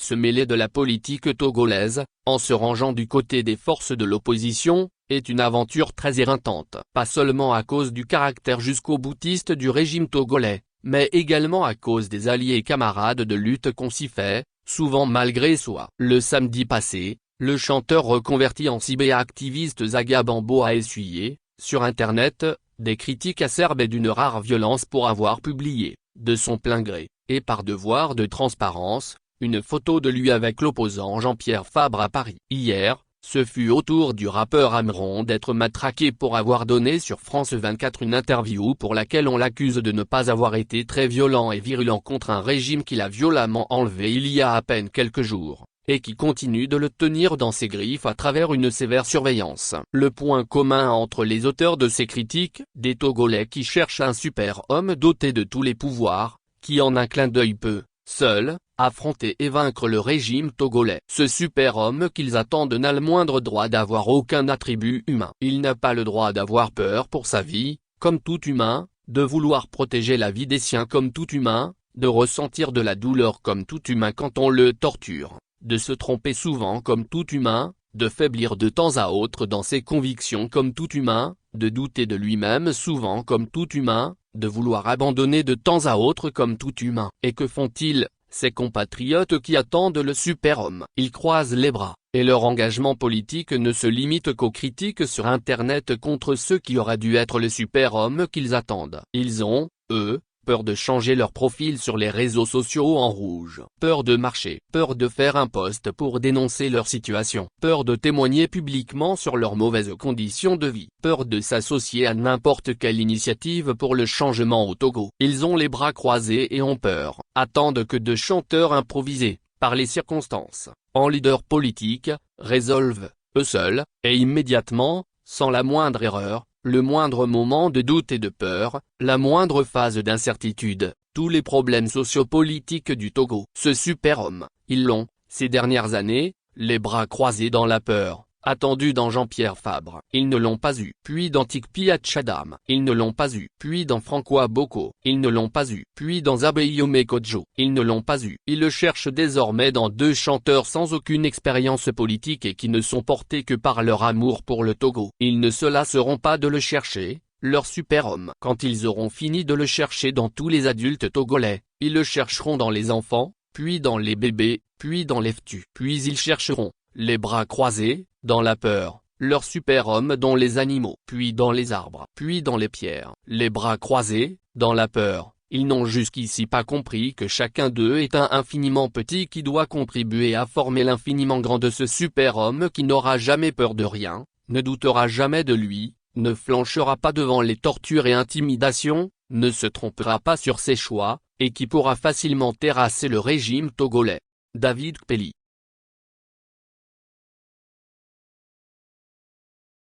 se mêler de la politique togolaise, en se rangeant du côté des forces de l'opposition, est une aventure très éreintante. Pas seulement à cause du caractère jusqu'au boutiste du régime togolais, mais également à cause des alliés et camarades de lutte qu'on s'y fait, souvent malgré soi. Le samedi passé, le chanteur reconverti en cyberactiviste Zaga Bambo a essuyé, sur Internet, des critiques acerbes et d'une rare violence pour avoir publié, de son plein gré, et par devoir de transparence, une photo de lui avec l'opposant Jean-Pierre Fabre à Paris. Hier, ce fut au tour du rappeur Amron d'être matraqué pour avoir donné sur France 24 une interview pour laquelle on l'accuse de ne pas avoir été très violent et virulent contre un régime qu'il a violemment enlevé il y a à peine quelques jours, et qui continue de le tenir dans ses griffes à travers une sévère surveillance. Le point commun entre les auteurs de ces critiques, des Togolais qui cherchent un super-homme doté de tous les pouvoirs, qui en un clin d'œil peut, seul, affronter et vaincre le régime togolais. Ce super-homme qu'ils attendent n'a le moindre droit d'avoir aucun attribut humain. Il n'a pas le droit d'avoir peur pour sa vie, comme tout humain, de vouloir protéger la vie des siens comme tout humain, de ressentir de la douleur comme tout humain quand on le torture, de se tromper souvent comme tout humain, de faiblir de temps à autre dans ses convictions comme tout humain, de douter de lui-même souvent comme tout humain, de vouloir abandonner de temps à autre comme tout humain. Et que font-ils, ces compatriotes qui attendent le super-homme? Ils croisent les bras, et leur engagement politique ne se limite qu'aux critiques sur Internet contre ceux qui auraient dû être le super-homme qu'ils attendent. Ils ont, eux, peur de changer leur profil sur les réseaux sociaux en rouge, peur de marcher, peur de faire un post pour dénoncer leur situation, peur de témoigner publiquement sur leurs mauvaises conditions de vie, peur de s'associer à n'importe quelle initiative pour le changement au Togo. Ils ont les bras croisés et ont peur, attendent que de chanteurs improvisés, par les circonstances, en leaders politiques, résolvent, eux seuls, et immédiatement, sans la moindre erreur, le moindre moment de doute et de peur, la moindre phase d'incertitude, tous les problèmes sociopolitiques du Togo. Ce super-homme, ils l'ont, ces dernières années, les bras croisés dans la peur, attendu dans Jean-Pierre Fabre. Ils ne l'ont pas eu. Puis dans Tikpi Chadam. Ils ne l'ont pas eu. Puis dans Francois Boko. Ils ne l'ont pas eu. Puis dans Abeyome Kodjo. Ils ne l'ont pas eu. Ils le cherchent désormais dans deux chanteurs sans aucune expérience politique et qui ne sont portés que par leur amour pour le Togo. Ils ne se lasseront pas de le chercher, leur super-homme. Quand ils auront fini de le chercher dans tous les adultes togolais, ils le chercheront dans les enfants, puis dans les bébés, puis dans les ftus. Puis ils chercheront, les bras croisés, dans la peur, leur super-homme dans les animaux, puis dans les arbres, puis dans les pierres, les bras croisés, dans la peur. Ils n'ont jusqu'ici pas compris que chacun d'eux est un infiniment petit qui doit contribuer à former l'infiniment grand de ce super-homme qui n'aura jamais peur de rien, ne doutera jamais de lui, ne flanchera pas devant les tortures et intimidations, ne se trompera pas sur ses choix, et qui pourra facilement terrasser le régime togolais. David Kpeli.